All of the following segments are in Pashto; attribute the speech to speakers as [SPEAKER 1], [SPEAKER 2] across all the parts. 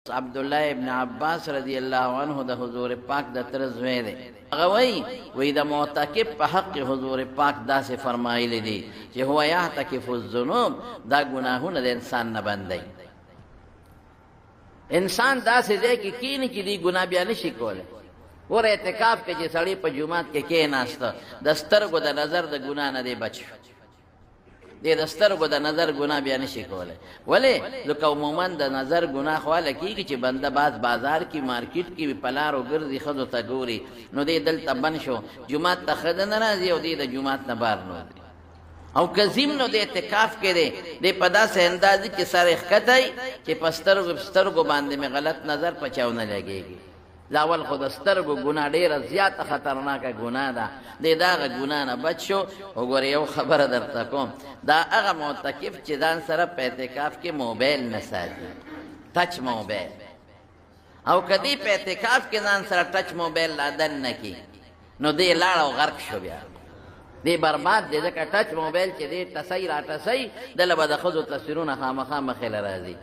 [SPEAKER 1] عبدالله ابن عباس رضی اللہ عنہ د حضور پاک د تر زوی دی هغه وی د معتکف په حق حضور پاک داسې فرمایلی دی چې هو یعتکف الذنوب دا ګناهونه د انسان نه بندي انسان داسې دی کې کینی چې دی ګناه بیا نشي کولی ور اعتکاف کې چې سړی په جومات کې کېناسته د سترګو د نظر د ګناه نه دی بچ دې د سترګو د نظر ګناه بیا نشي کولی ولې ځکه عموما د نظر ګناه خو هله کېږي چې بنده باز بازار کې مارکیټ کې په لارو ګرځي ښځو ته ګوري نو دې دلته بند شو جومات ته ښځه نه راځي او دې د جومات نه بار نه وځي او کظیم نو د اعتکاف کې دی دې په داسې اندازې کې سر یې ښکتی چې په سترګو باندې مې غلط نظر په چاو نه لګېږي لاول خو د سترګو ګناه ډېره زیاته خطرناکه ګناه ده دې د هغه ګناه نه بچ شو وګوره یو خبره درته کوم دا هغه معتکف چې ځان سره په اعتکاف کې موبایل نه ساتي ټچ موبایل او که دې په اعتکاف کې ځان سره ټچ موبایل لادن نه کي نو دې لاړ او غرق شو بیا دې برباد دی ځکه ټچ موبایل چې دې ټسۍ را ټسۍ دله به د ښځو تصویرونه خامخا مخې له راځي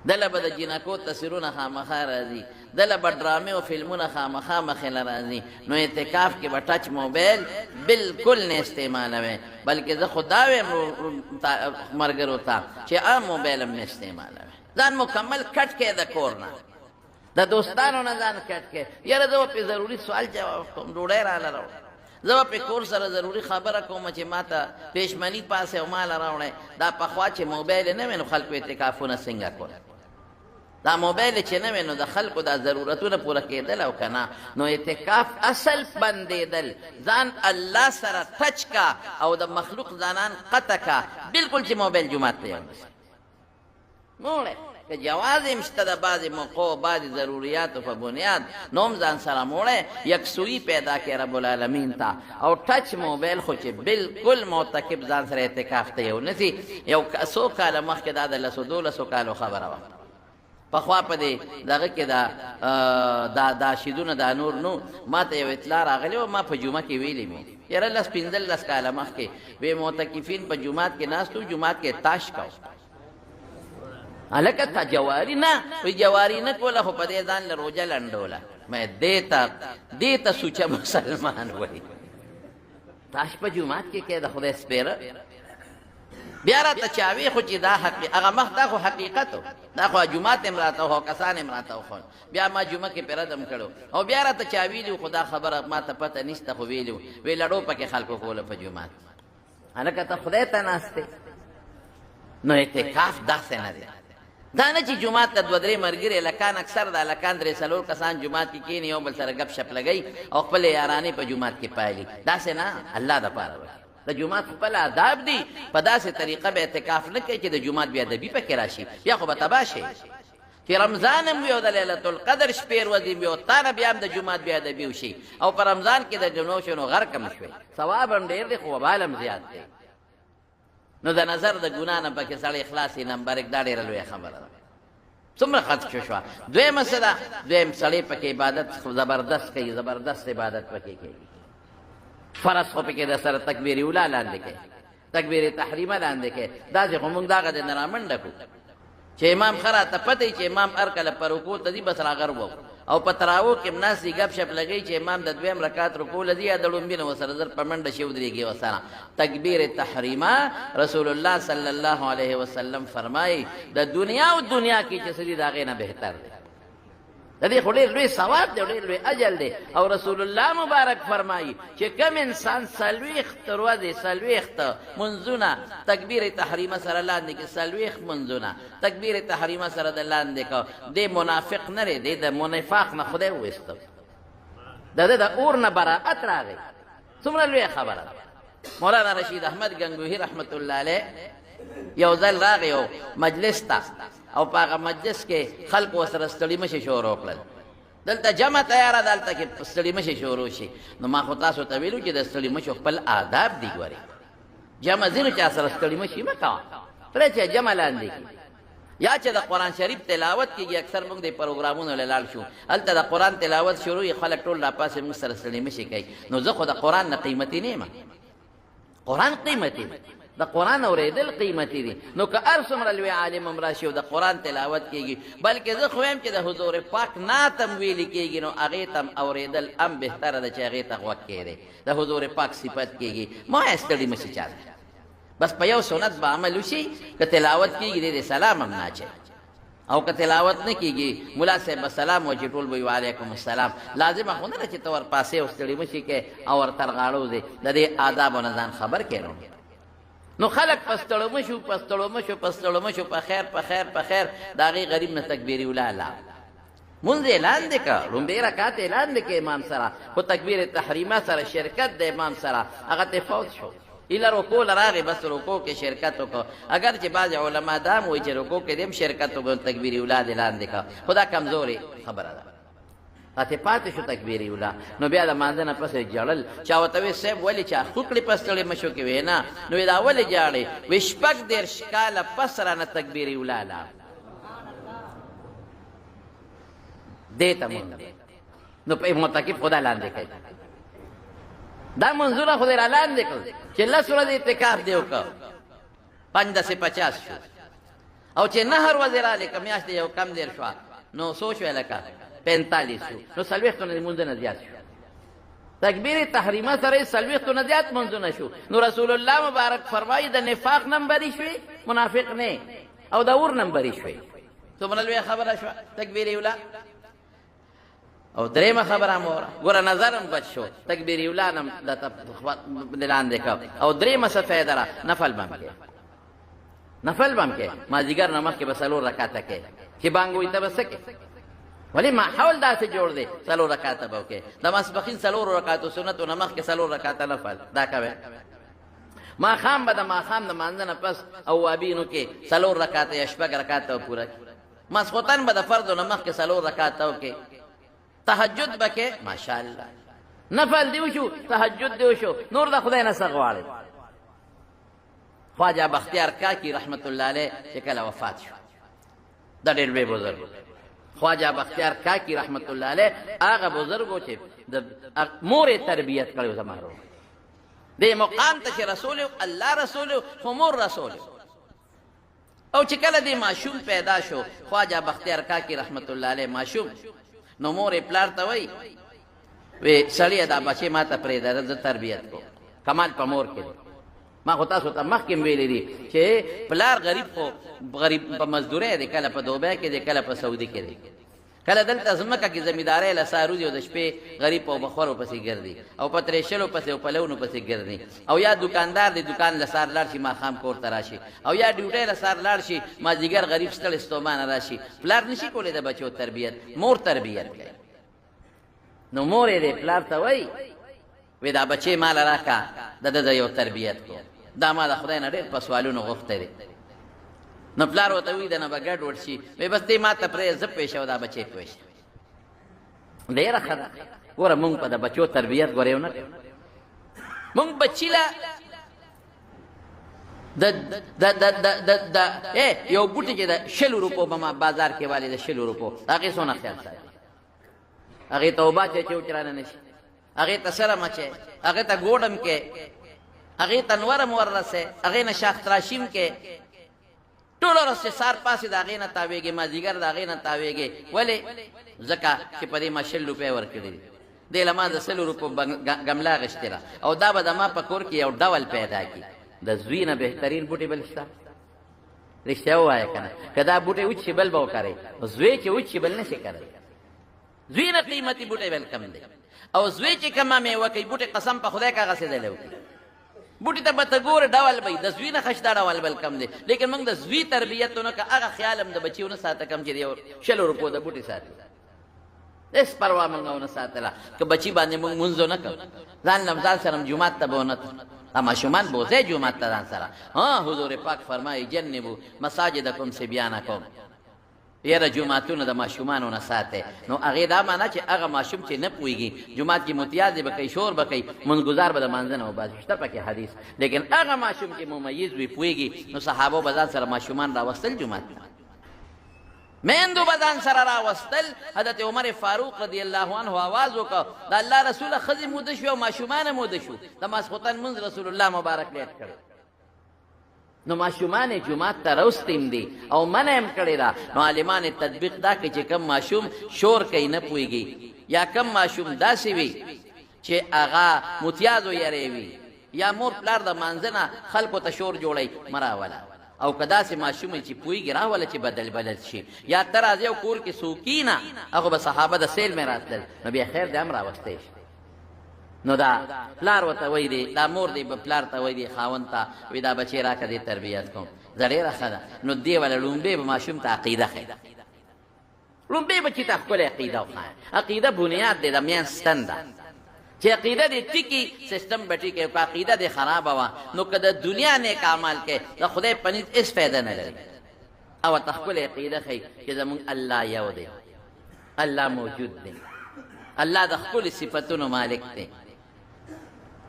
[SPEAKER 1] دله به د جینکو تصویرونه خامخا راځي دله به ډرامې او فلمونه خامخا مخې له راځي نو اعتکاف کې به ټچ موبایل بالکل نه استعمالوي بلکې زه خو دا وایم ملګرو ته چې عام موبایل هم نه استعمالوي ځان مکمل کټ کړئ د کور نه د دوستانو نه ځان کټ کړئ یاره زه به پې ضروري سوال جواب کوم ډوډۍ راله راوړه زه به پې کور سره ضروري خبره کوم چې ما ته پېشمني پاسې او ماله راوړی دا پخوا چې موبایل نه وی نو خلکو اعتکافونه څنګه کول دا موبایل چې نه وی نو د خلکو دا ضرورتونه پوره کېدل او که نه نو اعتکاف اصل بندېدل ځان الله سره ټچ کا او د مخلوق ځانان قطع کا بلکل چې موبایل جومات ته یونسي موړی که جواز هم شته د بعضې موقعو بعضې ضروریاتو په بنیاد نو هم ځان سره موړی یکسویي پیدا کړې رب العالمین ته او ټچ موبایل خو چې بلکل معتکف ځان سره اعتکاف ته یونسي یو څو کاله مخکې دا د لسو دولسو کالو خبره وه پخوا په دې دغه کې دا شیدونه دا نور نو ما ته یو اطلاع راغلی و ما په جمعه کې ویلې مې یاره لس پنځلس کاله مخکې وی معتکفین په جومات کې ناست و جومات کې تاش کو هلکه تا جواري نه وی جواري نه کوله خو په دې ځان له روژه لنډوله مې دې ته سوچه مسلمان وایي تاش په جومات کې کې د خدای سپېره بیا راته چاوي خو چې دا هغه مخ دا خو حقیقت و دا خو جومات هم راته و کسان هم راته وښول بیا ما جمعه کې پې ردم کړو او بیا راته چا ویلي خو دا خبره ما ته پته نشته خو ویلي وی لړو پکې خلکو کوله په جومات هلکه ته خدای ته ناست نو اعتکاف داسې نه دی دا نه چې جومات ته دوه درې ملګري هلکان اکثر د هلکان درې څلور کسان جومات کې کښېني یو بل سره ګپ شپ لګوي او خپلې یارانې په جومات کې پایلي داسې نه الله دپاره وکړي د جومات خپل آداب دي په داسې طریقه به اعتکاف نه کوي چې د جومات بې ادبي پکې راشي بیا خو به تباه شي چې رمضان هم وي او د لیلة القدر شپې ورځې وي او تا نه بیا هم د جومات بې ادبي وشي او په رمضان کې د جنو شنو غرق هم شوی ثواب هم ډېر دی خو وبال هم زیات دی نو د نظر د ګناه نه پکې سړی خلاص یې نمبر یک دا ډېره لویه خبره ده څومره خدشه شوه دویمه څه ده دویم سړی پکې عبادت زبردست کوي زبردست عبادت پکې کوي فرض خو پکې د سره تکبیر اولا لاندې کوي تکبیر تحریمه لاندې کوي داسې خو موږ دغه د نه رامنډه کړو چې امام ښه راته پته چې امام هر کله په رکوع ته ځي بس راغرب او په تراوو کې هم ناست دي ګپ شپ لګوي چې امام د دویم رکعت رکوع له ځي یا د لومبي نه ورسره زر په منډه شي ودرېږي ورسره تکبیر تحریمه رسول الله صلی الله علیه وسلم فرمایي د دنیا او دنیا کې چې څه دي د هغې نه بهتر دی د دې خو ډېر لوی ثواب دی ډېر لوی اجل دی او رسول الله مبارک فرمایي چې کم انسان څلوېښت ورځې څلوېښت منځونه تکبیر تحریمه سره لاندې کړي څلوېښت منځونه تکبیر تحریمه سره د لاندې کړه دی منافق نه دی دی د منافق نه خدای وویسته د ده د اور نه براءت راغی څومره لویه خبره ده مولانا رشید احمد ګنګوهي رحمت الله علیه یو ځل راغی یو مجلس ته او په هغه مجلس کې خلکو ورسره ستړي مشي شروع کړل دلته جمع تیاره دلته کې ستړي مشي شروع شي نو ما خو تاسو ته ویلو چې د ستړي مشو خپل آداب دي ګورئ جمع ځینو چا سره ستړي مشي مه کوه پرې چې جمع لاندې کړي یا چې د قرآن شریف تلاوت کېږي اکثر موږ د پروګرامونو له لاړ شو هلته د قرآن تلاوت شروع وي خلک ټول راپاسې موږ سره ستړي مشي کوي نو زه خو د قرآن نه قیمتي نه یم قرآن قیمتي د قرآن اورېدل قیمتي دي. نو که هر څومره لوی عالم هم راشي او د قرآن تلاوت کېږي، بلکې زه خو وایم چې د حضور پاک نعت هم ویلي کېږي، نو هغې ته هم اورېدل هم بهتره ده چې هغې ته غوږ کېږدی. د حضور پاک صفت کېږي، ما وایه ستړي مه شي چا ته، بس په یو سنت به عمل وشي. که تلاوت کېږي دی د سلام هم نه اچوي، او که تلاوت نه کېږي ملا صاحب به سلام وچې ټول به وي وعلیکم السلام. لازمه خو نه ده چې ته ورپاسې او ستړي مه شي کې او ورترغاړو دی. د دې آدابو نه ځان خبر کړو. نو خلق پستړو مشو پستړو مشو پستړو مشو په خیر په خیر په خیر د هغې غریب نه تکبیر اولا لا مونځ اعلان دی که لومبۍ رکعت اعلان دی که امام سره، خو تکبیر تحریمه سره شرکت د امام سره هغه ته فوت شو. ایله رکو لراغې بس رکو کې شرکت وکړو. اگر چې بعض علما دا هم وایي چې رکو کې دې هم شرکت وکړو، تکبیر اولا دې لاندې که، خو دا کمزورې خبره ده. پاتې پاتې شو تکبیر اولا. نو بیا د مانځه نه پسې جړل. چا ورته وی صاحب ولې چا خوکړې پستړې مشو کې وی نه، نو دا ولې جاړې؟ وی شپږ دېرش کاله پس رانه تکبیر اولا لا دې ته مونږ نو په معتکف خدا لاندې کوي. دا منظوره خو دې را لاندې کړل چې لس ورځې اعتکاف دې وکړ، 5-50 شو. او چې نهر ورځې راغلې که میاشت یو کم دېر شوه، نو څو شوې لکه 45 شو. نو 40 نه لمونځونه زیات شو. تکبیر تحریمه سره 40 نه زیات منځونه شو. نو رسول الله مبارک فرمایي د نفاق نمبرې شوې، منافق نه، او د اور نمبرې شوې. څومره لویه خبره شوه تکبیر اولا. او درېیمه خبره مو وره، ګوره نظر هم بچ شو، تکبیر اولا نه د لاندې کړ. او درېیمه څه فایده ده، نفل به هم کې، نفل به هم کې. مازدیګر نه مخکې به 4 رکعته کې، چې بانګ وایي ته به څه کې؟ ولی ماحول داسې جوړ دی 4 رکعته به وکړې. د ماسپښین 4 رکعتو سنتو نه مخکې 4 رکعته نفل دا کوئ. ماښام به د ماښام د مانځه نه پس اوابینو کې 4 رکعته یا 6 رکعته به پوره کړي. ماسخوتن به د فرضو نه مخکې 4 رکعته وکړې. تهجد به کې ماشاءالله نفل دی وشو، تهجد دی وشو، نور د خدای نه څه غواړئ. خواجه بختیار کاکی رحمت الله علیه چې کله وفات شو، دا ډېر لوی بزرګ خواجه بختیار کاکی رحمت الله علیه، هغه بزرګو چې د مور تربیت کړی زما ورور دې مقام ته چې رسول الله رسول خو مور رسول. او چې کله دې ماشوم پیدا شو خواجه بختیار کاکی رحمت الله علیه ماشوم، نو مور یې پلار ته وایي وی سړیه دا بچې ما ته پرېږده زه تربیت کوم. کمال په مور کې دی. ما خو تاسو ته مخکې هم ویلي دي چې پلار غریب خو غریب په مزدورۍ دی، کله په دوبۍ کې دی، کله په سعودي کې دی، کله دلته ځمکه کې زمیندارۍ له سارو دي او د شپې غریب په بخورو پسې ګرځي او په ترېشلو پسې او پلونو پسې ګرځي. او یا دکاندار دی، دکان له سار لاړ شي ماښام کور ته راشي، او یا ډیوټۍ له سار لاړ شي مازدیګر غریب ستړی ستومانه راشي. پلار نشي کولی د بچو تربیت، مور تربیت کوي. نو مور یې دی پلار ته وایي وی دا بچې ماله راکړه د ده د یو تربیت کو، دا ما د خدای نه ډېر په سوالونو غوښتی دی. نو پلار ورته وایي د نه به ګډ وډ شي، وی بس دې ما ته پرېږده زه پوه شه دا بچې پوه شه. ډېره ښه ده. ګوره مونږ په د بچو تربیت ګوره یو نه کوو. مونږ بچي له یو بوټي چې د 100 روپو به ما بازار کې والي د 100 روپو هغې څونه خیال ساتي، هغې ته اوبه چې چوچ رانه نه شي، هغې ته سره مچې، هغې ته ګوډم کې، هغې ته نورم وررسې، هغې نه شاخ تراشیم کې، ټوله ورځ چې سار پاسې د هغې نه تاویږي، مازدیګر د هغې نه تاویږي. ولې؟ ځکه چې په دې ما 100 روپۍ ورکړي دي، دې له ما د 100 روپو ګمله اخېستې ده، او دا به د ما په کور کې یو ډول پیدا کړي. د زوی نه بهترین بوټي بل شته؟ رښتیا ووایه که نه؟ که دا بوټی وچ شي بل به وکرئ، زوی چې وچ شي بل نه شي کړی. زوی نه قیمتي بوټی بل کم دی، او زوی چې کومه میوه کوي بوټی قسم په خدای که هغه سېدلی وکړي. بوټي ته به ته ګورې ډول به وي، د زوی نه خشدا ډول بل کم دی. لیکن موږ د زوی تربیت ونه که هغه خیال هم د بچي ونه ساته کم چې د یو 100 روپو د بوټي ساتي. هېڅ پروا موږ ونه ساتله. که بچي باندې موږ مونځ ونه کړو، ځان له ځان سره جومات ته به ونه تلو، دا ماشومان بوځئ جومات ته ځان سره. حضور پاک فرمایي جنبو مساجدکم صبیانکم، یاره جوماتونه د ماشومانو نه ساتئ. نو هغې دا معنا چې هغه ماشوم چې نه پوهېږي جومات کې متیازې به کوي، شور به کوي، منځګزار به د مانځه نه وباسي، شته پکې حدیث. لیکن هغه ماشوم چې ممیز وي پوهېږي، نو صحابو به ځان سره ماشومان راوستل جومات، میندو به ځان سره راوستل. حضرت عمر فاروق رضی الله عنه آواز وکړ د الله رسوله ښځې موده شوې او ماشومان موده شو، د ماسخوتن منځ رسول الله مبارک لیټ کړی. نو ماشومان جماعت ته راوستیم دي او منع هم کړې ده. نو عالمان تطبیق دا کوي چې کم ماشوم شور کوي نه پوهېږي، یا کم ماشوم داسې وي چې هغه متیازو یری وي، یا مور پلار د مانځه نه خلکو ته شور جوړوي مراوله، او که داسې ماشوم چې پوهېږي راوله چې بدل بدل شي. یا ته راځې او کور کې څوکي نه، هغه به صحابه د سیل مې راتلل، نو بیا خیر دی هم راوستی شي. نو دا پلار ورته وایي دی، دا مور دی به پلار ته وایي دی خاوند ته، وایي دا بچی راکړه دې تربیت کوم، زه ډېره ښه ده. نو دې وله لومبۍ به ماشوم ته عقیده ښیي، لومبۍ بچي ته ښکلې عقیده وښایه. عقیده بنیاد دی، د میان ستن ده. چې عقیده دې ټیکي سیسټم به ټیکي، که عقیده دې خرابه وه نو که د دنیا نیک اعمال کې د خدای په نزد هېڅ فایده نه لري. او ورته ښکلې عقیده ښیي چې زمونږ الله یو دی، الله موجود دی، الله د ښکلو صفتونو مالک دی،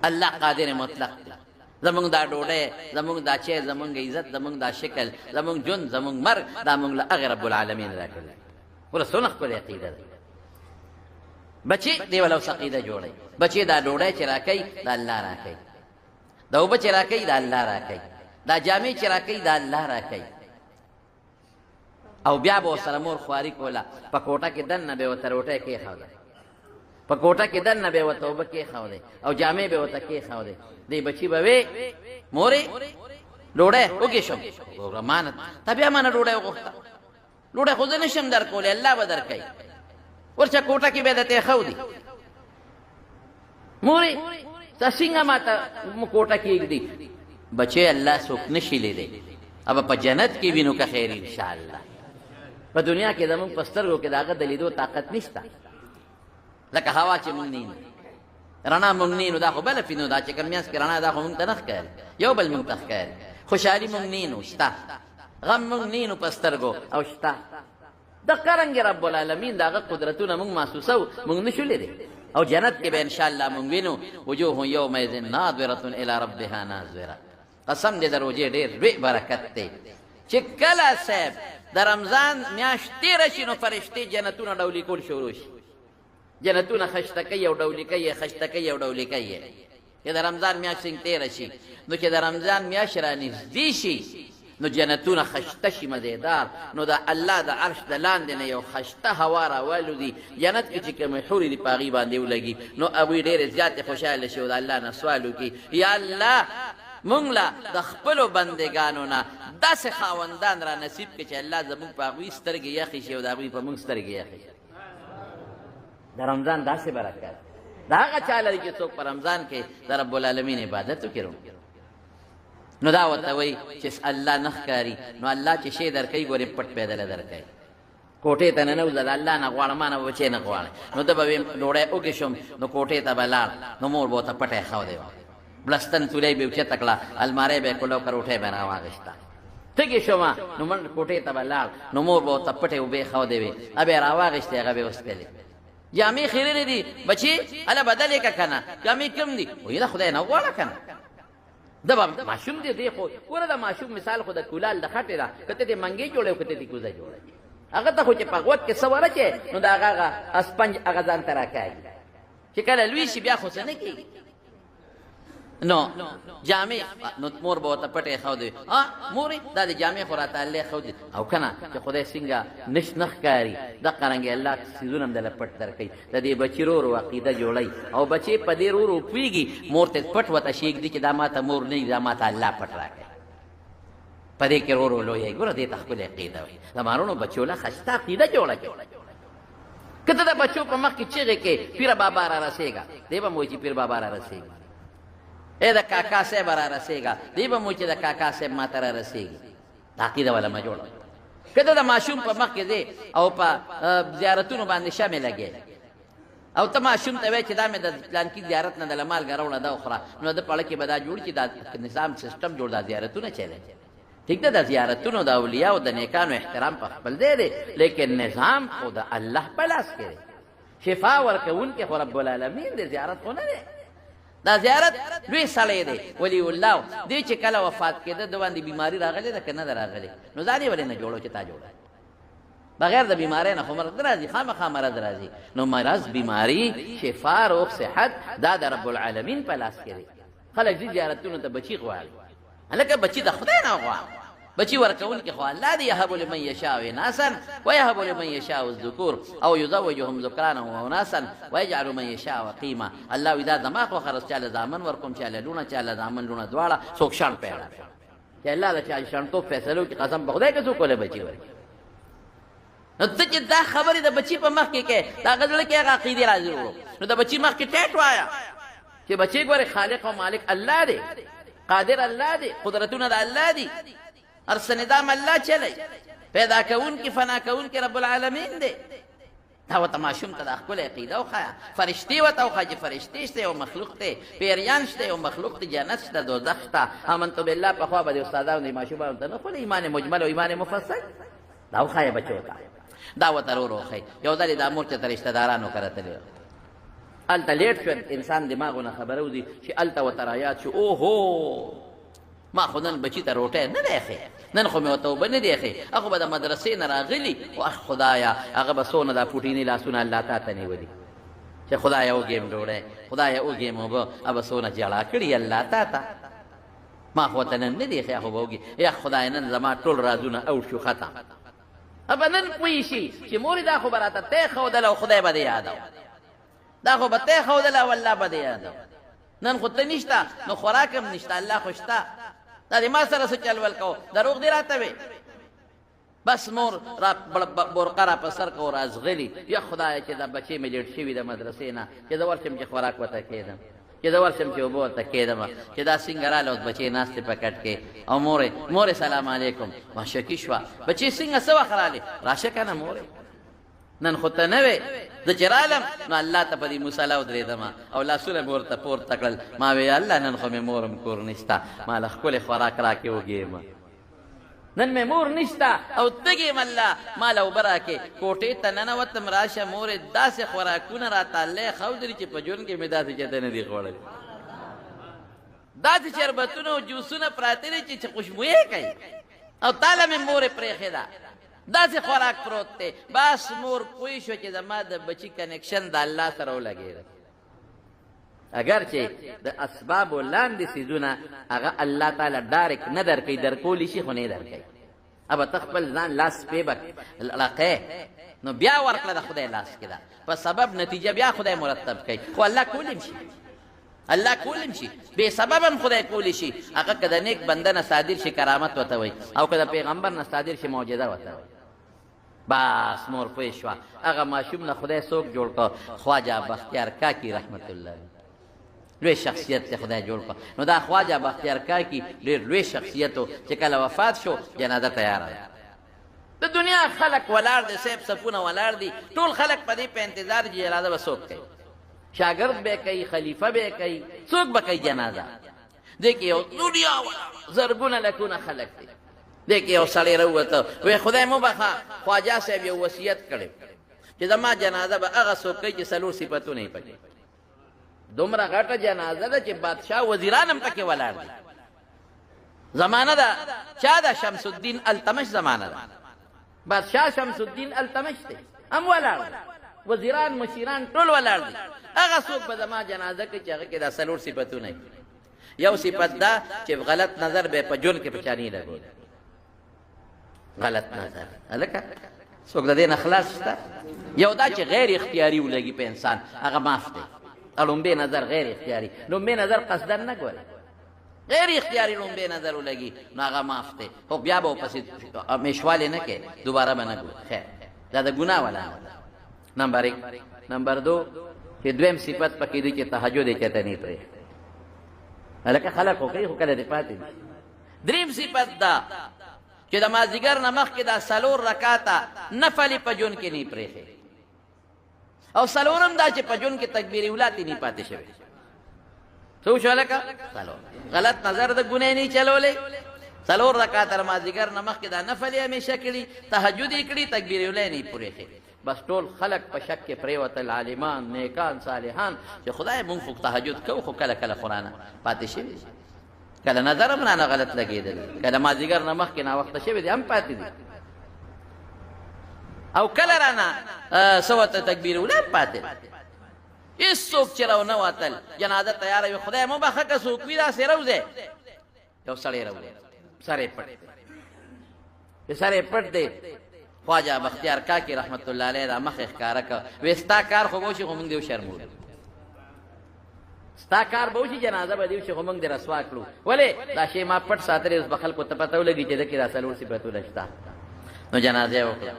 [SPEAKER 1] الله قادر مطلق دی. زمونږ دا ډوډۍ، زمونږ دا چای، زمونږ عزت، زمونږ دا شکل، زمونږ ژوند، زمونږ مرګ، دا مونږ له هغې رب العالمین راکړی. ګوره څومره ښکلې عقیده ده. بچی دی ولا اوس عقیده جوړوي، بچی دا ډوډۍ چې راکوي دا الله راکوي، دا اوبه چې راکوي دا الله راکوي، دا جامې چې راکوي دا الله راکوي. او بیا به ورسره مور خواري کوله، په کوټه کې دننه به یې ورته روټۍ کېښوده، په کوټه کې دننه به یې ورته اوبه کېښودې او جامې به یې ورته کېښودې. دی بچي به وې مورې ډوډۍ وږې شم، مانه تا بیا مانه ډوډۍ وغوښته، ډوډۍ خو زه نه شم در کولی، الله به در کوي. ورچا کوټه کې به یې درته ایښودي، مورې تا څنګه ما ته کوټه کې ایږدي. بچی الله څوک نشي لیدی، اب په جنت کې وینو که خیر انشاءالله. په دنیا کې زمونږ په سترګو کې د هغه د لیدو طاقت نشته. لکه هوا چې مونږ نه رڼا مونږ نه نو دا خو بله فینو، دا چې کوم میانځ کې رڼا دا خو مونږ ته نه ښکاري، یو بل مونږ ته ښکاري. خوشحالي مونږ نه نو شته، غم مونږ نه نو په سترګو او شته. د قرنګ رب العالمین د هغه قدرتونه مونږ محسوسو، مونږ نشو لیدی. او جنت کې به انشاءالله مونږ وینو وجوه یومئذ ناظرة الی ربها ناظرة. قسم دې د روژې ډېر لوی برکت دی چې کله صاحب د رمضان میاشت تېره شي نو فرشتې جنتونه ډولي کول شروع شي، جنتونه خشته کوي او ډولي کوي، خشته کوي او ډولي کوي. چې د رمضان میاشت څنګه تېره شي نو چې د رمضان میاشت را نږدې شي نو جنتونه خشته شي مزیدار، نو د الله د عرش د لاندې نه یو خشته هوا راوالودي، جنت کې چې کومې حورې دي په هغې باندې ولګي، نو هغوی ډېرې زیاتې خوشحاله شي او د الله نه سوال وکړي یا الله مونږ له د خپلو بندګانو نه داسې خاوندان را نصیب کړي چې الله زمونږ په هغوی سترګې یخې شي او د هغوی په مونږ سترګې یخې شي. د رمضان داسې برکت د هغه چا لري چې څوک په رمضان کې د رب العالمین عبادت وکړي. نو دا ورته وایي چې الله نه ښکاري، نو الله چې شی درکوي ګورې پټ پیدله درکوي. کوټې ته ننوځه د الله نه غواړه، ما نه به بچی نه غواړې. نو ده به ویم ډوډۍ وږې شم، نو کوټې ته به لاړ، نو مور به ورته پټی ښودی وه، بلستن تولی به یې اوچته کړه، المارۍ به یې کړله که روټۍ به یې راواغېسته. تږې شومه نو منډ کوټې ته به لاړ، نو مور به ورته پټې اوبې ښودې وې، هغه به یې راواغېستې، هغه به یې وڅښلې. جامې خیرنې دي بچې هله بدل یې که که نه، جامې کم دي وایي د خدای نه وغواړه که نه. د به ماشوم دی دی خو ګوره د ماشوم مثال خو د کولال د خټې ده، که ته دې منګې جوړوې او که ته دې کوزه جوړوې، هغه ته خو چې په غوږ کې څه ورچې نو د هغه اسپنج هغه ځان ته راکاږي، چې کله لوی شي بیا خو څه نه کېږي. نو جامې نو مور به ورته پټې ښودې، مورې دا د جامې خو راته الله ښودې او که نه چې خدای څنګه نه ښکاري دقرنګې الله څیزونه هم دله پټ درکوي. د دې بچي رو رو عقیده جوړوي او بچې په دې رو رو پوهېږي، مور ته پټ ورته شیږدي چې دا ما ته مور نه وي، دا ما ته الله پټ راکوي، په دې کې رو رو لویوي. ګوره دې ته ښکلې عقیده وایي. د مارونو بچو له ښایسته عقیده جوړه کړي. که ته د بچو په مخ کې چغې کې پیر بابا را رسېږه، دی به مو چې پیر بابا را رسېږي، اے د کاکا صاحب را رسېږه، دی به مو چې د کاکا صاحب ما ته را رسېږي. دا عقیده والا مه جوړه. که ته د ماشوم په مخ کې دی او په زیارتونو باندې شمې لګې او ته ماشوم ته وایې چې دا مې د پلانکي زیارت نه د مالګه راوړه دا وخوره، نو د پړه کې به دا جوړ چې دا نظام سیسټم جوړ، دا زیارتونه چلی. ٹھیک ده، د زیارتونو د اولیاء او د نیکانو احترام په خپل ځای دی، لیکن نظام خو د الله په لاس کې دی. شفا ورکوونکی خو رب العالمین دی، زیارت خو نه دی. دا زیارت لوی سړی دی ولی الله، دی چې کله وفات کېده د باندې بیماري راغلې ده که نه ده راغلې، نو دا دې ولې نه جوړو چې تا جوړه. بغیر د بیمارۍ نه خو مرض راځي، خامخا مرض راځي. نو مرض، بیماري، شفا، روغ، صحت دا د رب العالمین په لاس کې دی. خلک ځي زیارتونو ته بچي غواړي، هلکه بچي د خدای نه غواړه، بچي ورکوونکي خو الله دی. یهب لمن یشاء اناسا ویهب لمن یشاء الذکور او یزوجهم ذکرانا واناسا ویجعل من یشاء وقیما. الله وی دا زما خو خرس چاله زامن ورکوم، چاله لونه، چاله زامن لونه دواړه، څوک شان پیدا چې الله د چا شانتوب فیصلو کې قسم په خدای که څوک له بچي ورکړي. نو ته چې دا خبرې د بچي په مخ کې کې دا غزل کې هغه عقیدې راځي ورو، نو د بچي مخ کې ټیټ وایا چې بچي ګوره خالق او مالک الله دی، قادر الله دی، قدرتونه د الله دی، ارس نظام الله چلی، پیدا کون کی فنا کون کی رب العالمین دی. دا و تماشم تا دا خکل عقیده و خوایا فرشتی و تا و خواجی فرشتی شتے و مخلوق تے، پیریان شتے و مخلوق تے، جنت شتا دوزخ شتا. آمنتو بالله پا خواه با دی استاداو دی ماشو با انتا نخول ایمان مجمل و ایمان مفصل دا و خوایا بچو تا دا و ترو رو خی یو داری دا مورچه تا رشتہ دارانو کرتا لیو التا لیٹ شو انسان دماغو نا خبرو دی چی التا و ترایات شو اوہو ما خو نن بچی ته روټه نه دی، نن خو مې ورته اوبه نه دی ښې، هغه به د مدرسې نه راغلي و اخ خدایا هغه به څونه دا پوټیني لاسونه الله تا ته نیولي چې خدایا وږیم ډوډۍ، خدایا وږیم اوبه، هغه څونه جړا کړي الله تا ته. ما خو ورته نن نه دی ښې، هغه به وږي یا خدای نن زما ټول رازونه او شو ختم. ابه نن پوه شي چې مورې دا خو به راته تی ښودله او خدای به دې یادو، دا خو به تی ښودله او الله به دې یادو. نن خو ته نشته نو خوراک هم نشته، الله خو شته. دا دی ما سره څه چل ول کو دروغ دی راته وی بس مور را برقه را په سر کو رازغلی یا خدای چې دا بچی مې لیټ شوي د مدرسې نه چې د ورشم چې خوراک وته کېدم، چې د ورشم چې اوبه ورته کېدم، چې دا څنګه راله اوس بچی ناستې په کټ کې او مورې سلام علیکم ما شکي شوه بچی څنګه څه وخت راغلې راشه که نه مورې نن خو ته نه وې زه چې رالم نو الله ته په دې مصله ودرېدم او لاسونه مې ورته پورته کړل ما وی الله نن خو مې مورم کور نشته ما له ښکلې خوراک راکې وږېم، نن مې مور نشته او تږېم الله ما له اوبه راکې کوټې ته ننوتم راشه مورې داسې خوراکونه راته الله ښودلي چې په ژوند کې مې داسې چېرته نه دي خوړلي، داسې شربتونه او جوسونه پراته دي چې خوشبویې کوي او تاله مې مورې پرېښې ده داسې خوراک پروت دی. بس مور پوه شوه چې زما د بچي کنیکشن د الله سره ولګېده، اگر چې د اسبابو لاندې څیزونه هغه الله تعالی ډایرکټ نه درکوي، درکولی شي خو نه درکوي. ابه ته خپل ځان لاس پې به لقې نو بیا ورکړه د خدای لاس کې ده په سبب نتیجه بیا خدای مرتب کوي، خو الله کولم شي، الله کولم شي بې سبب هم خدای کولی شي. هغه که د نیک بنده نه صادر شي کرامت ورته وایي او که د پیغمبر نه صادر شي معجزه ورته وایي. بس مور پوه شوه هغه ماشوم نه خدای څوک جوړ کړ خواجه بختیار کاکي رحمت الله لوی شخصیت ته خدای جوړ کړ. نو دا خواجه بختیار کاکي ډېر لوی شخصیت و چې کله وفات شو جنازه تیاره ده، د دنیا خلک ولاړ دي، صاحب صفونه ولاړ دي، ټول خلک په دې په انتظار چې جنازه به څوک کوي، شاگرد به کوي، خلیفه به کوي، څوک به کوي جنازه. دې کې یو دنیا زرګونه لکونه خلک دي، دې کې یو سړی راووته وایي خدای مو بخښه خواجه صاحب یو وصیت کړی چې زما جنازه به هغه څوک کوي چې څلور صفتونه یې پکې، دومره غټه جنازه ده چې بادشاه وزیران هم پکې ولاړ دي. زمانه ده چا ده شمس الدین التمش زمانه ده، بادشاه شمس الدین التمش دی هم ولاړ دی، وزیران مشیران ټول ولاړ دي. هغه څوک به زما جنازه کوي چې هغه کې دا څلور صفتونه وي. یو صفت دا چې غلط نظر به په ژوند کې په چا نه لګول، غلط نظر هلکه څوک د دې نه خلاص شته. یو دا چې غیر اختیاري ولګي په انسان هغه معاف دی، لومبې نظر غیر اختیاري، لومبې نظر قصدن نه ګوري، غیر اختیاري لومبې نظر ولګي نو هغه معاف دی، خو بیا به ورپسې میشوالې نه کوي، دوباره به نه ګوري. خیر دا د ګناه علامه ده. نمبر 1. نمبر 2 چې دویم صفت پکې دی چې تهجد یې چاته نه پرې هلکه خلک خو کوي خو کله دې پاتې دي. دریم صفت دا چې د مازدیګر نه مخکې دا څلور رکاته نفلې په ژوند کې نه پرېښې، او څلورم دا چې په ژوند کې تکبیر اولا ته نه پاتې شوی. څه وشو هلکه څلور غلط نظر د ګناه نه چلولی، څلور رکاته مازدیګر نه مخکې دا نفلې همیشه کړي، تهجد یې کړي، تکبیر اولا نه پرېښې. بس ټول خلق په شک کې پرېوتل، عالمان نیکان صالحان چې خدای مونږ خو تهجد کوو خو کله کله قرآن پاتې شوي، کله نظر هم رانه غلط لګېدل، کله مازدیګر نه مخکې ناوخته شوي دي هم پاتې دي، او کله رانه څه ورته تکبیر اولا هم پاتې دي. هېڅوک چې راونه وتل جنازه تیاره وي خدای مو بخښه که څوک وي داسې روځی یو سړی راوړی سر یې پټ دی سر یې پټ دی خواجه بختیار کاکي رحمت الله علیه دا مخ یې ښکاره کړ وی ستا کار خو به وشي خو موږ دې وشرمولو ستا کار به وشي جنازه به دې وشي خو موږ دې رسوا کړو ولې دا شی ما پټ ساتلی اوس به خلکو ته پته ولګي چې دکې دا څلور صفتونه شته نو جنازه یې وکړه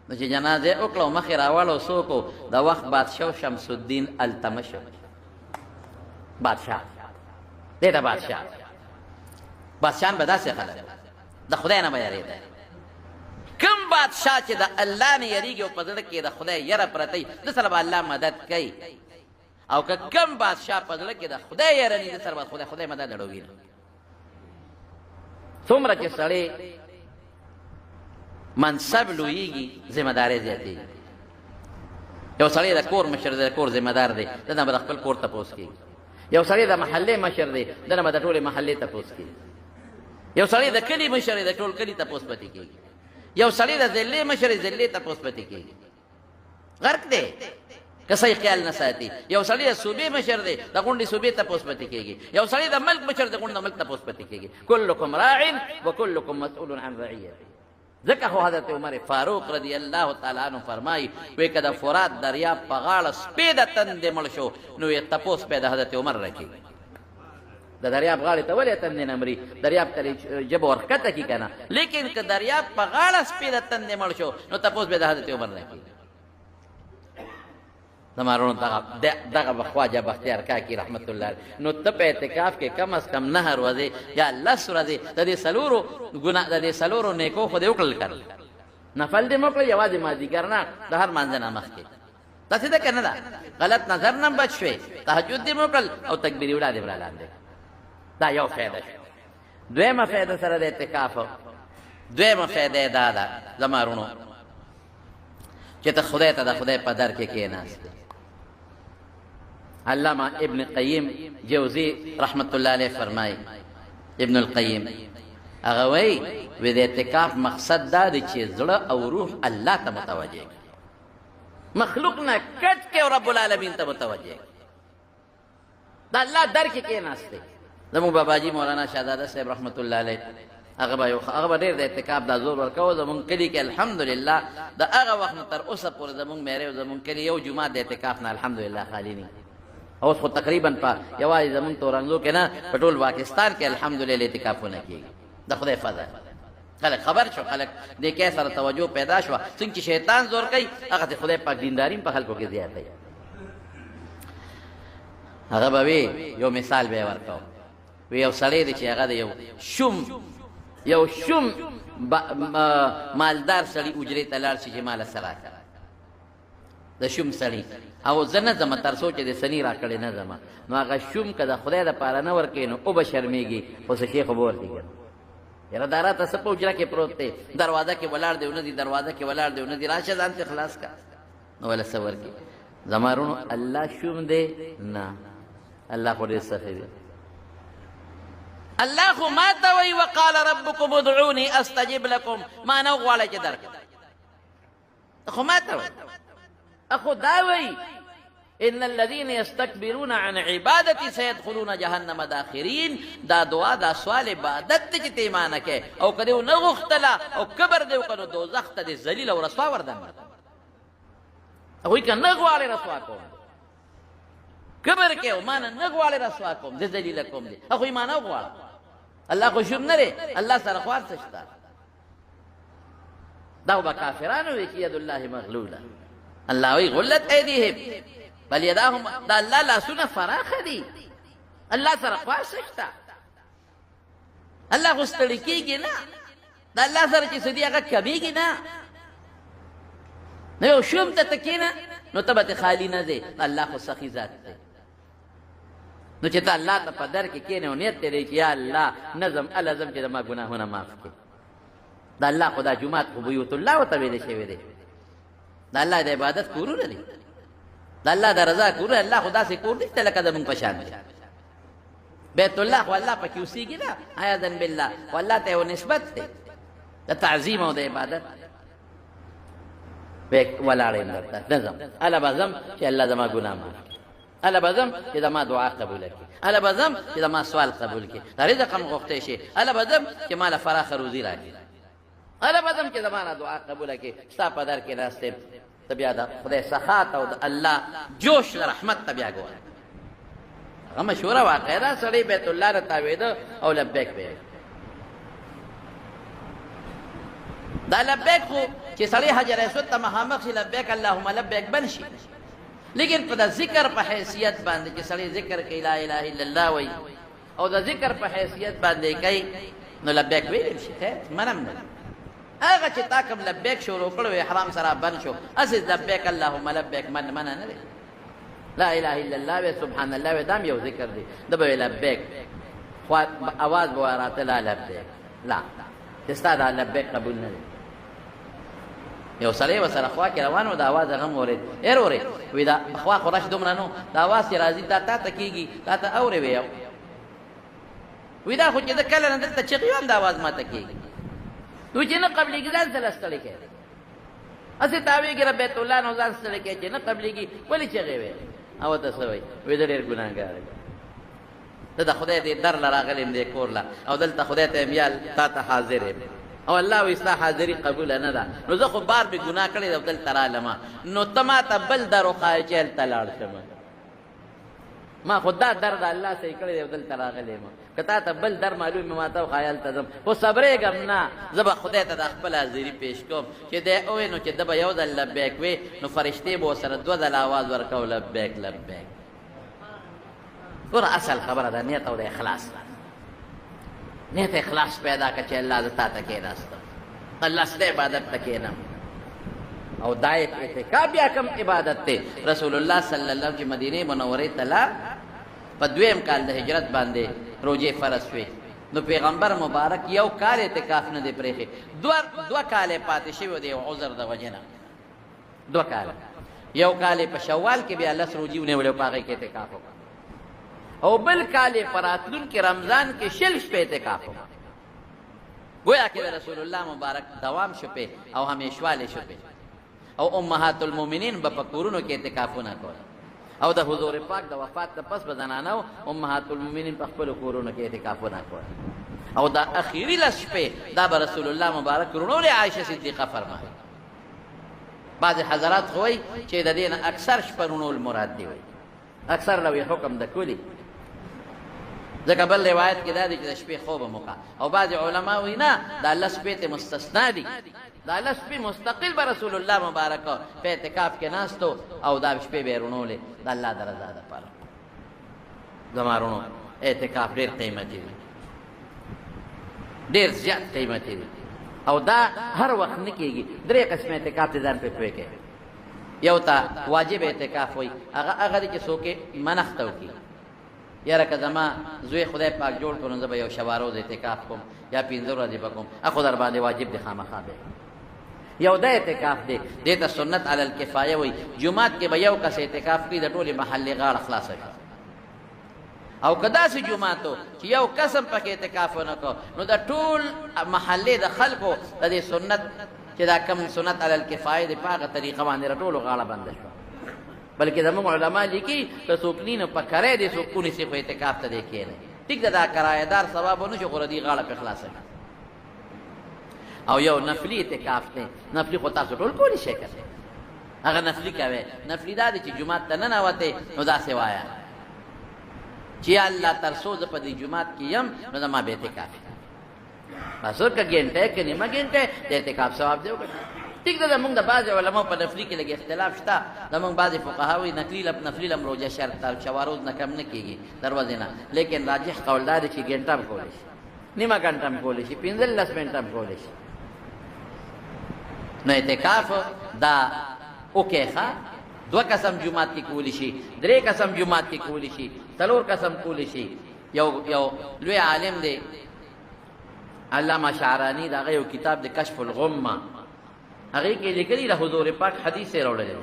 [SPEAKER 1] نو چې جنازه یې وکړه او مخ یې راوړو څوک و د وخت بادشاه شمس الدین التمش بادشاه دې ته بادشاهان به داسې خلک د خدای نه به یارېده کم بادشاه چې د الله نه یریږي او په زړه کې د خدای یره پرته وي د سره به الله مدد کوي او که کم بادشاه په زړه کې د خدای یره نه د سره به خدای مدد اړوي نه څومره چې سړی منصب لویږي ذمه داري زیاتېږي یو سړی د کور مشر دی د کور ذمه دار دی دنه به د خپل کور تپوس کېږي یو سړی د محلې مشر دی دنه به د ټولې محلې تپوس کېږي یو سړی د کلي مشر دی د ټول کلي تپوس پاتې کېږي یو سړی د ضلع مشر دی ضلع تپوس پاتې کېږي غرق دی که صحیح خیال نه ساتي یو سړی د صوبې مشر دی د غونډې صوبې تپوس پاتې کېږي یو سړی د ملک مشر دی د غونډې د ملک تپوس پاتې کېږي کلکم راع وکلکم مسئول عن رعیته ځکه خو حضرت عمر فاروق رضی الله تعالی عنہ فرمایي وی که د فرات دریاب په غاړه سپی د تندې مړ شو نو یې تپوس پې د حضرت عمر راکېږي د دریاب غاړې ته ولې تندې نه مري دریاب ته ژبه ورښکته کړي که نه لیکن که دریاب په غاړه سپی د تندې مړ شو نو تپوس به د حضرت عمر راکېږي زما وروڼو دغه به خواجه بختیار کاکي رحمت الله علیه نو ته په اعتکاف کې کم از کم 9 ورځې یا 10 ورځې د دې څلورو نیکو خو دې وکړل کړ نفل دې مو کړل یوازې مازدیګر نه د هر مانځه نه مخکې داسې ده که نه ده غلط نظر نه بچ شوې تهجد دې مو کړل او تکبیر وړا دې برالاندې دا یو فایده شو دویمه فایده سره د اعتکاف دویمه فایده دا ده زما وروڼو چې ته خدای ته د خدای په در کې کېناستې علامہ ابن قیم جوزی رحمت الله علیه فرمای ابن القیم هغه وی د اعتکاف مقصد دا دی چې زړه او روح الله ته متوجه مخلوق نه کټ کې او رب العالمین ته متوجه دا الله در کې کېناستې زموږ باباجي مولانا شهزاده صاحب رحمت الله علیه هغه به ډېر د اعتکاف دا زور ورکوه زمونږ کلي کې الحمدلله د هغه وخت نه تر اوسه پورې زمونږ میرې او زمونږ کلي یو جومات د اعتکاف نه الحمدلله خالي نه اوس خو تقریبا په یوازې زمونږ تورنګلو کې نه په ټول پاکستان کې الحمدلله اعتکافونه کېږي د خدای فضل خلک خبر شو خلک دې کې سره توجه پیدا شوه څنګه چې شیطان زور کوي هغه د خدای پاک دینداري په خلکو کې زیاته وي هغه به وي یو مثال به یې ورکوم وی یو سړی دی چې هغه د یو شوم مالدار سړي اجرې ته لاړ شي چې ماله څه راکړه د شوم سړي او زه نه ځمه تر څو چې د سني راکړې نه ځمه نو هغه شوم که د خدای دپاره نه ورکوي نو او به شرمېږي خو څه شی خو به ورکړي که یاره دا راته څه په حجره کې پروت دی دروازه کې ولاړ دی ونه دي دروازه کې ولاړ دی ونه دي راشه ځان ته خلاص که نو وله څه ورکړي زما وروڼو الله شوم دی نه الله خو ډېر سخي دی الله خو ما ته وی وقال ربکم ادعوني استجب لكم ما نه غواړی چې درکړم خو ما ته وی اخو دا وی ان الذين يستكبرون عن عبادتي سيدخلون جهنم داخرين دا دعا دا سوال عبادت ته چې ته ایمان کې او کدی نه غختله او کبر دی وکړو دوزخ ته دی ذلیل او رسوا وردان هغه کنه غواړي رسوا کوم کبر کې او مان نه غواړي رسوا کوم د ذلیل کوم دی هغه ایمان او غواړي الله خو شوم نه الله سره خوار سشتا دا به کافرانو وی چې ید الله مغلوله الله وی غلت ایدیهم بل یداهم دا الله لاسونه فراخه دي الله سره خوار سشتا الله خو ستړي کېږي نه دا الله سره چې سدي هغه کمیږي نه نو یو شوم ته تکینه نو ته به خالی نه دی الله خو سخي ذات دی نو چې ته الله ته په در کې کېنې او نیت دی چې یا الله نظم الزم چې زما ګناهونه معاف کړي دا الله خو دا جومات خو بیوت الله ورته ویلی شوی دی دا الله د عبادت کورونه دي دا الله د رضا کورونه الله خو داسې کور دی لکه زمونږ په شان دی بیت الله خو الله پکې اوسېږي نه عیاذا بالله خو الله ته یو نسبت دی د تعظیم او د عبادت ولاړ یم درته نظم اله به ځم چې الله زما ګناه معاف کړي الا بزم چې زما دعا قبول کړي، الا بزم چې زما سوال قبول کړي، رزق هم غوښتی شي، الا بزم چې مال فراخه روزي راکړي، الا بزم چې زما دعا قبول کړي. ستا په در کې ناست یم، ته بیا د خدای سخات او د الله جوش د رحمت ته بیا ګوره. هغه مشهوره واقعه ده، سړی بیت الله ته تاوېده او لبیک به ویل. دا لبیک خو چې سړی حجر اسود ته مخامخ شي لبیک اللهم لبیک بن شي، لیکن په د ذکر په حیثیت باندې چې سړی ذکر کوي لا اله الا الله وایي او د ذکر په حیثیت باندې کوي نو لبیک ویل شي. خیر منم نه هغه چې تا کوم لبیک شروع کړو احرام سره بند شو، اسې لبیک اللهم لبیک من منع نه دی. لا اله الا الله و سبحان الله و دام یو ذکر دی، د به لبیک خو اواز به راته لا لبیک لا چې ستا دا لبیک قبول نه دی. یو سړی ورسره خوا کې روان و، د اواز هغه هم اورېد، ډېر اورېد. وایي دا خوا خو رش دومره نه و، د اواز چې راځي دا تا ته کېږي، تا ته اورې وی. وایي دا خو چې د کله نه دلته چغې هم د اواز ما ته کېږي. وایي چې نه قبلېږي ځان سره ستړی کوي، هسې تاوېږي ره بیت الله نه ځان ستړی کوي چې نه قبلېږي ولې چغې وی. او ته څه وایي؟ وایي زه ډېر ګناهګار یم، زه د خدای دې در له راغلی یم دې کور له، او دلته خدای ته یم یا تا ته حاضر یم، او الله وایي ستا حاضري قبوله نه ده. نو زه خو بار مې ګناه کړې ده او دلته رالمه، نو ته ما ته بل در وښایه چې هلته لاړ شمه. ما خو دا در د الله صحیح کړی دی او دلته راغلی یم، که تا ته بل در معلوم مې ما ته وښایه هلته ځم، خو صبرېږم نه. زه به خدای ته د خپل حاضري پیش کوم چې دی ووایي نو چې ده به یو ځل لبیک وی نو فرشتې به ورسره دوه ځله اواز ورکو لبیک لبیک. ګوره اصل خبره ده نیت او د اخلاص، نیت اخلاص پیدا کړه چې الله زه تا ته کېناستم، الله ستا عبادت ته کېنم. او دا اعتکاف بیا کوم عبادت دی؟ رسول الله صلی الله علیه وسلم چې مدینې منورې ته لاړ په دویم کال د هجرت باندې روژې فرض شوې، نو پیغمبر مبارک یو کال اعتکاف نه دی پرېښی، دوه کاله پاتې شوي دی یو عذر د وجې نه. 2 کاله، یو کال په شوال کې بیا 10 روژې ونیولې په هغې کې اعتکاف وکړه، او بل کال په راتلونکي رمضان کې 20 شپې اعتکاف وکړه. گویا کې د رسول الله مبارک دوام شپې او همیشواله شپې، او امهات المؤمنین به په کورونو کې اعتکافونه کول، او د حضور پاک د وفات نه پس به زنانو امهات المؤمنین په خپلو کورونو کې اعتکافونه کول. او دا اخیری 10 شپې دا به رسول الله مبارک رونولې عایشه صدیقه فرمایي. بعض حضرات خو وایي چې د دې نه اکثر شپه رونول مراد دی، وایي اکثر لوی حکم د کولی، ځکه بل روایت کې دا دی چې د شپې خوب هم وکړه، او بعض علما وایي نه دا 10 شپې ته مستثنا دي، دا 10 شپې مستقل به رسول الله مبارک په اعتکاف کې ناستو او دا شپې به یې رونولې د الله د رضا دپاره. زما رونو اعتکاف ډېر قیمتي دی، ډېر زیات قیمتي دی، او دا هر وخت نه کېږي. 3 قسم اعتکاف ته ځان پې پوه کړئ. یو ته واجب اعتکاف وایي، هغه دی چې څوک یې منښته وکړي، یاره که زما زوی خدای پاک جوړ کړو نو زه به یو شبه روز اعتکاف کوم یا 15 ورځې به کوم، اخو در باندې واجب دی خامخا به. یو دا اعتکاف دی، دې ته سنت علی الکفایه وایي. جمعات کې به یو کس اعتکاف کوي د ټولې محلې غاړه خلاصه کړي، او که داسې جمعات و چې یو کس هم پکې اعتکاف ونه کړو نو د ټول محلې د خلکو د دې سنت چې دا کم سنت علی الکفایه دی په هغه طریقه باندې د ټولو غاړه بنده شوه. بلکې زموږ علما لیکي که څوک نینو په کرای دی څوک ونیسي خو اعتکاف ته دی کښېنئ، ټیک ده دا کرایهدار ثواب ونه شو خو د دې غاړه پې خلاصه کړه. او یو نفلي اعتکاف دی، نفلي خو تاسو ټول کولی شئ که هغه نفلي کوئ. نفلي دا دی چې جومات ته ننوتئ نو داسې وایه چې یا الله تر څو زه په دې جومات کې یم نو زما به اعتکاف بس که ګنټه که نیمه ګنټه د اعتکاف ثواب دی وکړه. ٹھیک ده زمونږ د بعضې علماو په نفلي کې لږ اختلاف شته. زمونږ بعضې فقها وایي نفلي لم روژه شرط ده، شواروز نه کم نه کېږي تر ورځې نه، لیکن راجح قول دا دی چې ګنټه هم کولی شي، نیمه ګنټه هم کولی شي، 15 منټه هم کولی شي. نو اعتکاف دا وکړئ ښه. 2 قسم جمعات کې کولی شي، 3 قسم جمعات کې کولی شي، 4 قسم کولی شي. یو لوی عالم دی علامه شعرانی، دا هغه یو کتاب دی کشف الغمه، هغې کې لیکلي د حضور پاک حدیث یې راوړلی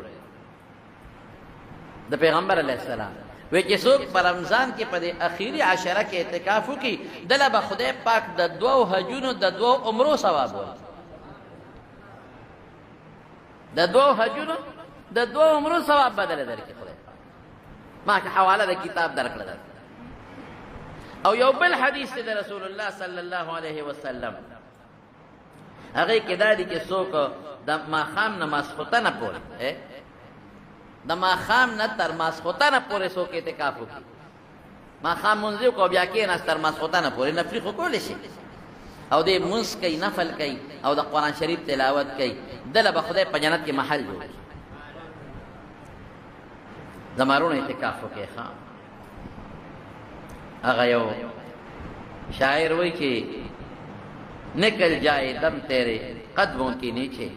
[SPEAKER 1] د پیغمبر علیه السلام، وایي چې څوک په رمضان کې په دې اخیري عشره کې اعتکاف وکړي دله به خدای پاک د 2 حجونو د 2 عمرو ثواب ورکړي، د 2 حجونو د 2 عمرو ثواب بدله درکړي خدای پاک. ما که حواله د کتاب درکړه ده. او یو بل حدیث د رسول الله صلی الله علیه وسلم هغه کې دا دي چې څوک د ماښام نه ماسخوتنه پورې د ماښام نه تر ماسخوتنه پورې څوک اعتکاف وکړي، ماښام مونځ وکړو بیا کېناست تر ماسخوتنه پورې، نفلي خو کولی شي او دې مونځ کوي، نفل کوي او د قرآن شریف تلاوت کوي، دله به خدای په جنت کې محل جوړ کړي. زمارونه اعتکاف وکړي. ښه هغه یو شاعر وایي چې نکل جائے دم تیرے قدموں کی نیچے،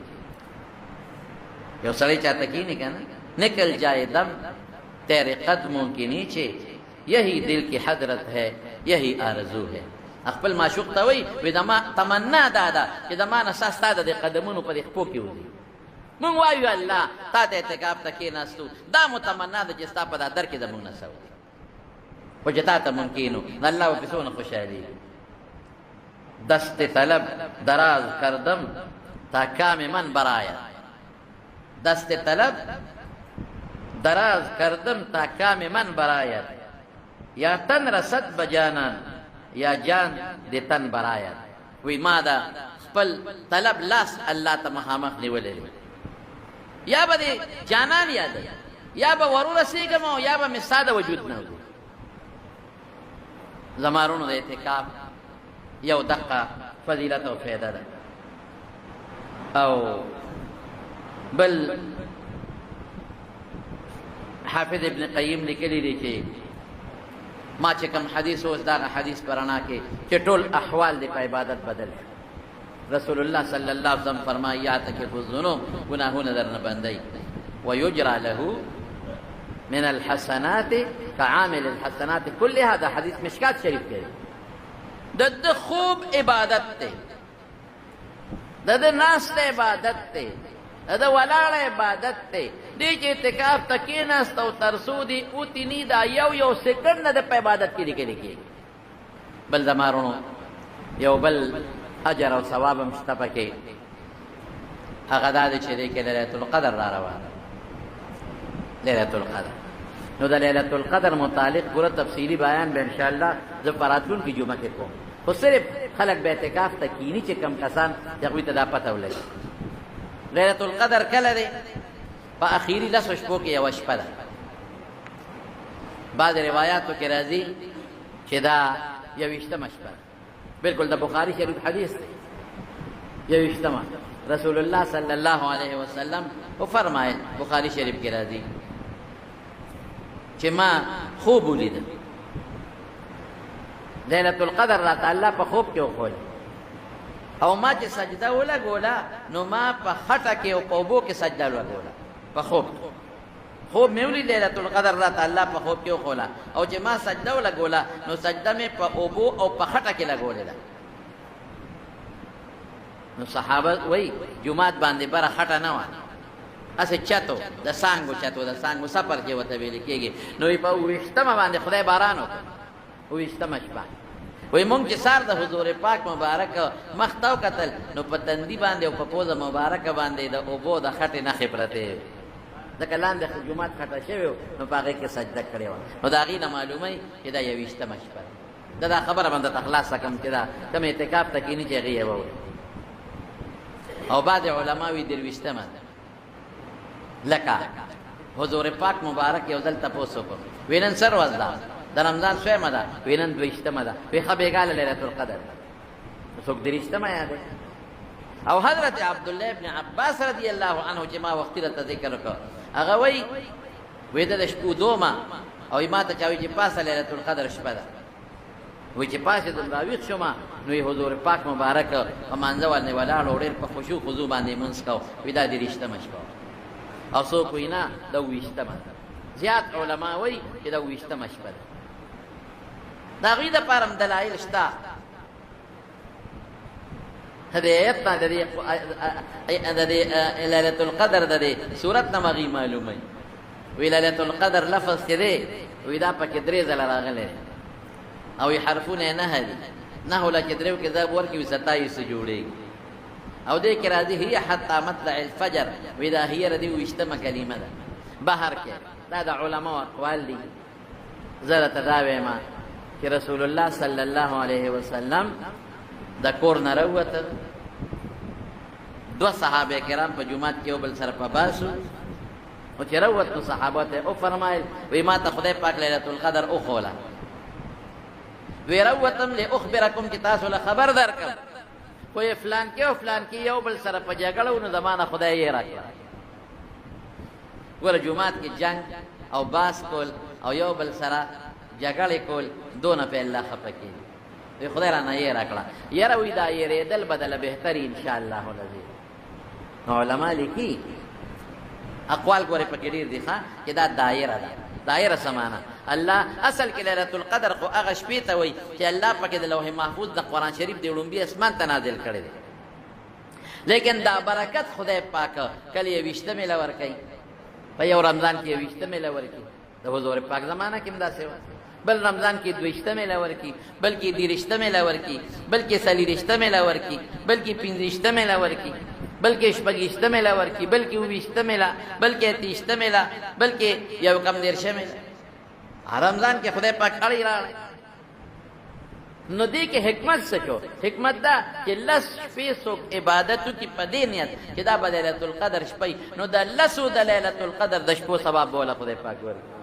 [SPEAKER 1] یو سړی چاته کینی کنه نکل جائے دم تیرے قدموں کی نیچے، یہی دل کی حضرت ہے یہی آرزو ہے. خپل معشوق ته وایي وی زما تمنا دا ده چې زما نه ستا ستا د قدمونو په دې خپو کې وځي. مونږ وایو الله تا ته اعتکاف ته کېناستو، دا مو تمنا ده چې ستا په دا در کې زمونږ نه څه وځي، خو چې تا ته مونږ کېنو نو الله به پې څونه خوشحالېږي. دست طلب دراز کردم تا کام من برآید، دست طلب دراز کردم تا کام من برآید، یا تن رسد بجانان یا جان د تن برآید. وی ما دا خپل طلب لاس الله ته مخامخ نیولی دی، یا به د جانان یاد یا به ورورسېږم او یا به مې ستا د وجود نه وځي. زمارونو د اعتکاف یو دقه فضیلت او فایده ده. او بل حافظ ابن قیم لیکلی دی چې ما چې کوم حدیث اوس دغه حدیث په رڼا کې چې ټول احوال دې په عبادت بدل شي. رسول الله صلی الله علیه وسلم فرمایي یعتکف الذنوب، ګناهونه درنه بندوي، ویجرى له من الحسنات كعامل الحسنات كلها. دا حدیث مشکات شریف کې د خوب عبادت ته، د ناست عبادت ته، د ولاړ عبادت ته. دې چې اعتکاف ته کېناست او تر څو دې اوتیني دا یو سکنډ نه د په عبادت کې لیکلی کېږي. بل زمارونو یو بل اجر او ثواب هم شته پکې، هغه دا دی چې دې کې لیلة القدر را روانه. لیلة القدر نو د لیلة القدر متعلق پوره تفصیلی بیان به انشاءالله زه په راتلونکي جمعه کې کوم، خو صرف خلک به اعتکاف ته کینی چې کم کسان چې هغوی ته دا پته ولګي. لیلة القدر کله دی؟ په اخیري لسو شپو کې یوه شپه ده. بعض روایاتو کې راځي چې دا یویشتمه شپه ده. بالکل د بخاري شریف حدیث دی. یویشتمه رسول الله صلی الله علیه وسلم وفرمایل، بخاري شریف کې راځي چې ما خوب ولیده، لیلة القدر راته الله په خوب کې وښودل، او ما چې سجده ولګوله نو ما په خټه کې او په اوبو کې سجده ولګوله. په خوب مې ولید لیلة القدر راته الله په خوب کې وښوله، او چې ما سجده ولګوله نو سجده مې په اوبو او په خټه کې لګولې ده. نو صحابه وایي جومات باندې بره خټه نه وه، هسې چتو د څانګو سفر کې ورته ویل کېږي. نو په اوویشتمه باندې خدای باران وکړ، اوویشتمه شپه. وایي مونږ چې سار د حضور پاک مبارک مخ ته وکتل نو په تندي باندې او په پوزه مبارکه باندې د اوبو د خټې نښې پرتې وې، ځکه لاندې جومات خټه شوی نو په هغې کې سجده کړې وه. نو د هغې نه معلوموي چې دا یویشتمه شپه ده. دا خبره باندې ته خلاصه کړم چې دا کوم اعتکاف ته کښېني چې هغې یې ووایي. او بعضې علما وایي درویشتمه ده، لکه حضور پاک مبارک یو ځل تپوس وکړو، وی نن څه ورځ ده؟ د رمضان څویمه ده؟ وی نن دویشتمه ده. وی ښه بېګاله لیلة القدر ده، څوک درویشتمه یادوي. او حضرت عبدالله ابن عباس رضی الله عنه چې ما وختي درته ذکر وکړ، هغه وایي وی د شپو دومه او ما ته چا وایي چې پاسه لیلة القدر شپه ده. وی چې پاڅېدم راویښ شومه نو یې حضور پاک مبارک په مانځه باندې ولاړ او ډېر په خشوع خضوع باندې لمونځ کو. وی دا درویشتمه شپه او څوک وایي نه د اوویشتمه ده. زیات علما وایي چې د اوویشتمه شپه ده. د هغوی دپاره هم دلایل شته. د دې ایت نه د دې لیلة القدر د دې صورت نه هغوی معلوموي. وی لیلة القدر لفظ چې دی وی دا پکې 3 ځله راغلی او یې حرفونه یې 9 دي. 9 له چې 3 کې ضرب ورکړي وي 27 جوړېږي. او دې کې راځي هي حتی مطلع الفجر، وی دا هي د دې 20مه کلمه ده. بهر کې دا د علماء اقوال دي. زه درته دا وایم چې رسول الله صلی الله علیه وسلم د کور نه راووته، دوه صحابه کرام په جومات کې یو بل سره په باسو، او چې راووت نو صحابه ته وفرمایل وی ما ته خدای پاک لیلة القدر وښوله، وی راووتم لاخبرکم چې تاسو له خبر درکړم، خو یې فلان کې او فلان کې یو بل سره په جګړه و نو زما نه خدای یې راکړه. ګوره جومات کې جنګ او باس کول او یو بل سره جګړې کول دونه په الله خفه کېږي. وی خدای رانه یې راکړه. یاره وی دا یېرېدل بدله بهتري انشاءالله العظیم. نو علما لیکي اقوال ګورې پکې ډېر دي ښه چې دا دایره ده. دایره سمانه الله اصل کې لیلة القدر خو هغه شپې ته وایي چې الله پکې د لوح محفوظ د قرآن شریف د لومبي اسمان ته نازل کړی دی. لیکن دا برکت خدای پاک کله یې ویشتمې له ورکوي، په یو رمضان کې یې ویشتمې له ورکوي، د حضور پاک زمانه کې هم داسې وه، بل رمضان کې دویشتمې له ورکوي، بلکې دیرشتمې له ورکوي، بلکې څلېرویشتمې له ورکوي، بلکې پنځویشتمې له ورکوي، بلکې شپږویشتمې له ورکوي، بلکې اوویشتمې له، بلکې اتهیشتمې له، بلکې یو کم دېرشمې له. رمضان کې خدای پاک اړی راغی. نو دې کې حکمت څه شو؟ حکمت دا چې لس شپې څوک عبادت وکړي په دې نیت چې دا به لیلة القدر شپه نو د لسو د لیلة القدر د شپو ثواب به وله خدای پاک ورکړي.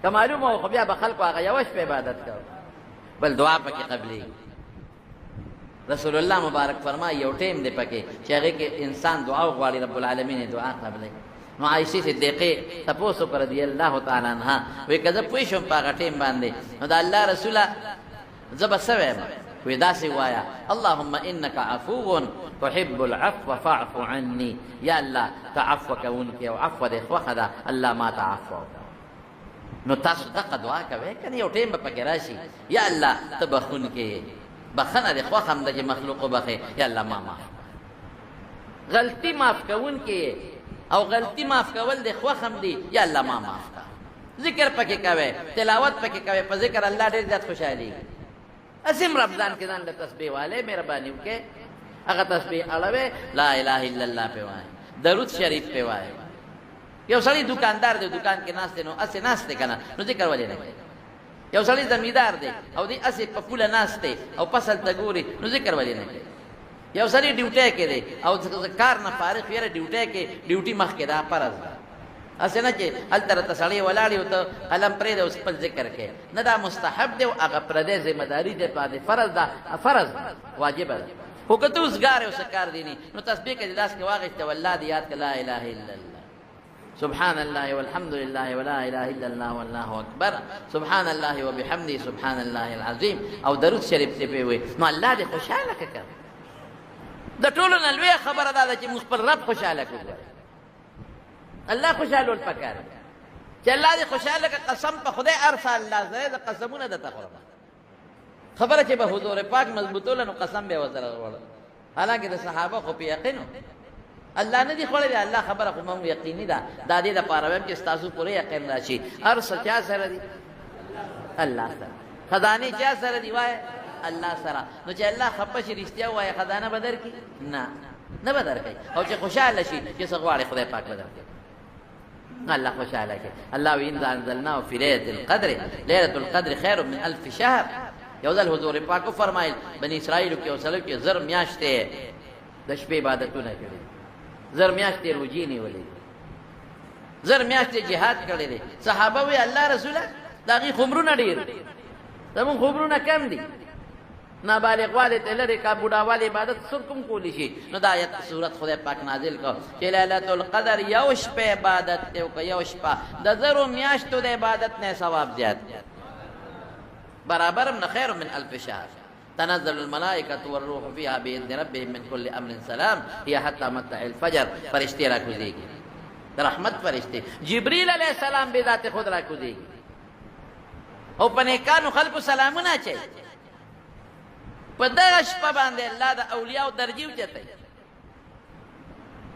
[SPEAKER 1] که معلومه وه خو بیا به خلکو هغه یوه شپه عبادت کوي، بل دعا پکې قبلېږي. رسول الله مبارک فرمایي یو ټیم دی پکې چې هغې کې انسان دعا وغواړي رب العالمین یې دعا قبلوي. نو عایشې صدیقې تپوس وکړه رضی الله تعالی عنها، وایي که زه پوه شم په هغه ټیم باندې نو د الله رسوله زه به څه وایم؟ وایي داسې ووایه اللهم انک عفو تحب العفو فاعف عني. یا الله ته عفو کوونکی او عفو دې خوښه ده، الله ما ته عفو وکړه. نو تاسو دغه دعا کوئ که نه یو ټیم به پکې راشي یا الله ته بخونکی یې، بخنه دې خوښ هم ده چې مخلوق وبخې، یا الله ما معاف غلطي معاف کوونکی یې او غلطی معاف کول د خوښ هم دی، یا الله ما معاف کا. ذکر پکې کوي، تلاوت پکې کوي، په ذکر الله ډېر زیات خوشحالېږي. اسیم رمضان کې ځان له تسبیح والے مهرباني وکړې، هغه تسبیح اړوې، لا اله الا الله پې وایي، درود شریف پې وایي. یو سړی دکاندار دی، دکان کې ناست دی، نو اسې ناست دی که نه، نو ذکر ولې نه کوي؟ یو سړی زمیندار دی او دی اسې په پوله ناست دی او فصل ته ګوري، نو ذکر ولې نه کوي؟ یو سړی ډیوټۍ کې دی او کار نه فارغ یاره ډیوټۍ کې ډیوټي مخکې دا فرض ده، هسې نه چې هلته راته سړی ولاړ یو ته قلم پرېږدی او خپل ذکر کوې، نه دا مستحب دی او هغه پردی ذمهداري دی باندې فرض ده، فرض واجبه ده. خو که ته اوسګار یې اوسه کار دی نه، نو تسبیح که دې لاس کې واخېسته والله دې یاد کړه لا اله الا الله سبحان الله والحمد لله ولا اله الا الله والله اکبر سبحان الله وبحمده سبحان الله العظیم او درود شریف دې پې وایي، نو الله دې خوشحاله کړه. د ټولو نه لویه خبره دا ده چې موږ خپل رب خوشحاله کړو. الله خوشحالول پکار چې الله دې خوشحاله کړه. قسم په خدای هر سال الله زه د قسمونه درته خورم، خبره چې به حضور پاک مضبوطوله نو قسم به یې ورسره وړه. حالانکې د صحابه خو په یقین الله نه دي خوړلی، الله خبره خو موږ یقیني ده. دا دې دپاره وایم چې ستاسو پوره یقین راشي. هر څه چا سره دي؟ الله سره. خزانې چا سره دي؟ وایه الله سره. نو چې الله خفه شي رښتیا ووایه خزانه به درکړي؟ نه، نه به درکوي. او چې خوشحاله شي چې څه غواړي خدای پاک به درکوي. الله خوشحاله کړي. الله وایي انا انزلناه فی لیلة القدر لیلة القدر خیر من الف شهر. یو ځل حضور پاک وفرمایل بني اسرائیلو کې یو سړی کې 1000 میاشتې د شپې عبادتونه کړي، 1000 میاشتې روجې نیولې، 1000 میاشتې جهاد کړی دی. صحابه وایي الله رسوله د هغې خمرونه ډېر، زمونږ خمرونه کم دي، نابالغ والے ته لرې کا، بوډا والے عبادت څوک کوم کولی شي. نو دا آیت صورت خدای پاک نازل کړ چې لیلة القدر یو شپه عبادت دی او که یو شپه د 1000 میاشتو د عبادت نه ثواب زیات برابر من خیر من الف شهر. تنزل الملائکة والروح فيها بإذن ربهم من كل أمر سلام هي حتى مطلع الفجر. فرشتے را کوزیږي، د رحمت فرشتے. جبریل علیہ السلام به ذات خود را کوزیږي او په نیکانو خلکو سلامونه اچوي. په دغه شپه باندې الله د اولیاءو درجې اوچتوي.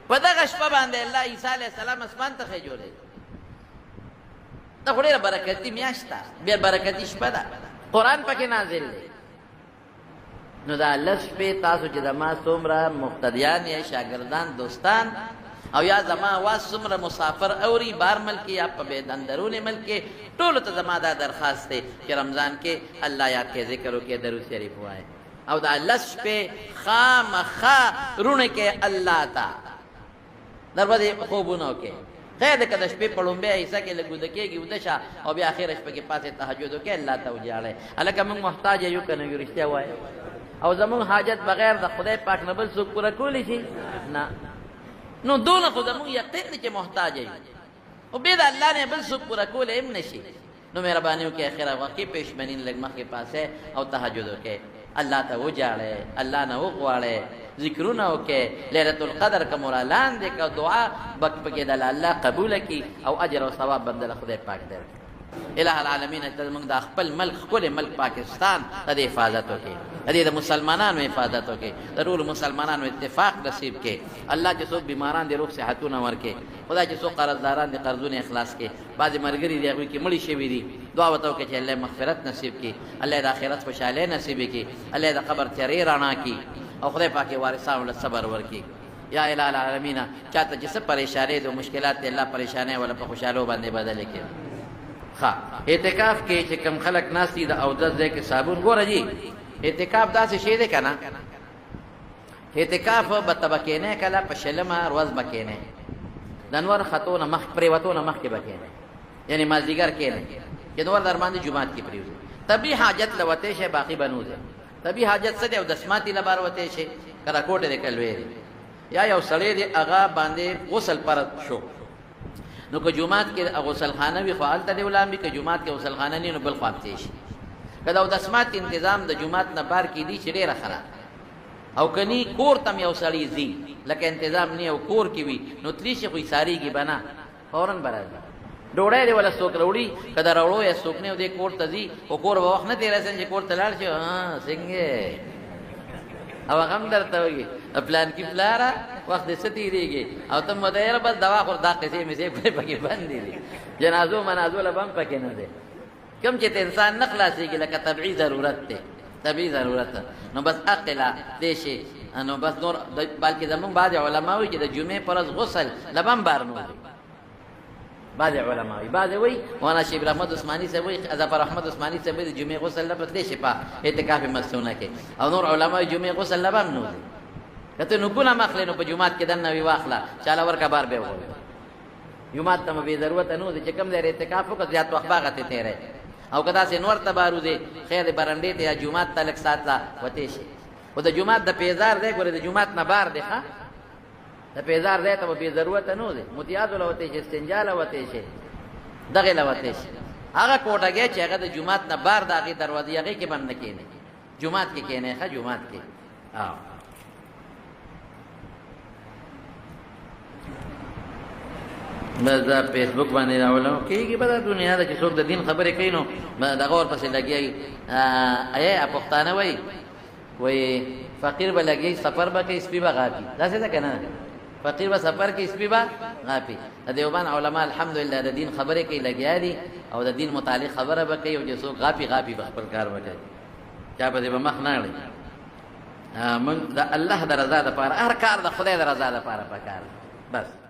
[SPEAKER 1] په دغه شپه باندې الله عیسی علیہ السلام اسمان ته خېجولی. دا خو ډېره برکتي میاشت ده، بیا برکتي شپه ده، قرآن پکې نازل دی. نو دا لس شپې تاسو چې د ما څومره مقتدیان یې، شاګردان، دوستان، او یا زما واز څومره مسافر اوري بار ملک یا په اندرون ملک ټولو ته زما دا درخواست دی چې رمضان کې الله یاد کې ذکر وکړي درود شریف وایي او دا لس شپې خامخا رونه کې الله ته در باندې خوبونه وکړي خیر ده که د شپې په لومبۍ حصه کې لږ وده کېږي وده شه او بیا اخره شپه کې پاسې تهجد وکړي الله ته وجاړئ هلکه موږ محتاج یو که نه یو رښتیا وایي او زمونږ حاجت بغیر د خدای پاک نه بل څوک پوره کولی شي نه نو دونه خو زمونږ یقین دی چې محتاج یو او بې د الله نه بل څوک پوره کولی هم نه شي نو مهرباني وکړئ اخره وقت کې پېشمنین لږ مخکې پاسې او تهجد وکړئ الله ته وجاړئ الله نه وغواړئ ذکرونه وکړئ لیلة القدر که مورالان دی که دعا بک پکې د الله قبوله کړي او اجر او ثواب بندله خدای پاک درکړي الہ العالمین ته موږ د خپل ملک ښکلی ملک پاکستان د دې حفاظت وکړي د دې د مسلمانانو حفاظت وکړي د ټولو مسلمانانو اتفاق نصیب کړي الله چې څوک بیماران دي روغ صحتونه ورکړي خدای چې څوک قرضداران دي قرضونه اخلاص کړي بعضې ملګري دي هغوی کې مړي شوي دي دعا ورته وکړي چې الله مغفرت نصیب کړي الله یې د آخرت خوشحالۍ نصیب کړي الله یې د قبر تیارې رڼا کړي او خدای پاک یې وارثانو له صبر ورکړي یا الہ العالمین چاته چې څه پریشانۍ دي او مشکلات دي الله پریشانۍ ولا په خوشحالو باندې بدلې کړي اعتکاف کې چې کم خلک ناست دي د اودس ځای کې صابون ګوره جی اعتکاف داسې شی دی که نه اعتکاف به ته به کښېنې کله په شلمه ورځ به کښېنې د انور ختو نه پرېوتو نه مخکې به کښېنې یعنې مازدیګر کښېنې چې نور در باندې جومات کې پرېوځي طبي حاجت له وتی شی باقي به نوځي طبي حاجت څه دی او دسماتي له بار وتی شي که راکوټې دی که لوی دی یا یو سړی دی هغه باندې غسل فرض شو نو که جومات کې غسل خانه وي خو هلته دې ولام وي که جومات کې غسل خانه نه وي نو بل خوا پرې شي که د اودسمات انتظام د جومات نه بار کې دي چې ډېره ښه او که نی کور ته م یو سړی ځي لکه انتظام نه او کور کې وي نو تلي شي خو یې سارېږي به نه فورا به راځي ډوډۍ دې وله څوک راوړي که د راوړو یا څوک نه دې کور ته ځي خو کور به وخت نه تېرېسن چې کور ته لاړ شي څنګه او هغه هم درته وایي پلان کې پلاره وخت دې څه تېرېږي او ته مو ته یاره بس دوا خور دا قصې مصې پکې بندې دي جنازو منازو له به هم پکې نه دی کوم چې ته انسان نه خلاصېږي لکه طبعي ضرورت دی طبعي ضرورت نو بس عقله دې شي نو بس نور بلکې زمونږ بعضې علما وایي چې د جمعې پر ورځ غسل له به هم بار نه وځي بعضې علما وایي بعضې وایي مولانا شیخ احمد عثماني صاحب وایي ظفر احمد عثماني صاحب وایي د جمعې غسل لپاره دې شي په اعتکاف مستونه کې او نور علما وایي جمعې غسل له به هم نه وځي که ته نوکونه م اخلې نو په جومات کې دننه وي واخله چاله ورکه بار به وغورځوي جومات ته مو بې ضرورته نه وځي چې کوم ځای اعتکاف وکړه زیات وخت به هغه ته تېری او که داسې نور ته بار وځې خیر د برنډې ته یا جومات ته لږ ساعت لا وتی شي خو د جومات د پیزار دی ګورې د جومات نه بار دی ښه د پیزار دی ته به بې ضرورته نه وځې متیازو له وتی شي استنجا له وتی شي دغې له وتی شي هغه کوټګی چې هغه د جومات نه بار د هغې دروازې هغې کې به هم نه کښېنې جومات کې کښېنې ښه جومات کې بس دا فیسبوک باندې راولم کېږي به دا دنیا ده چې څوک د دین خبرې کوي نو دغه ورپسې لګیږي ایا پښتانه وایي فقیر به لګي سفر به کوي سپي به غاپي داسې ده که نه فقیر به سفر کوي سپي به غاپي د دیوبند علما الحمدلله د دین خبرې کوي لګیا دي او د دین متعلق خبره به کوي او چې څوک غاپي به خپل کار به کوي چا پسې به مخ نه اړوي موږ د الله د رضا دپاره هر کار د خدای د رضا دپاره پکار بس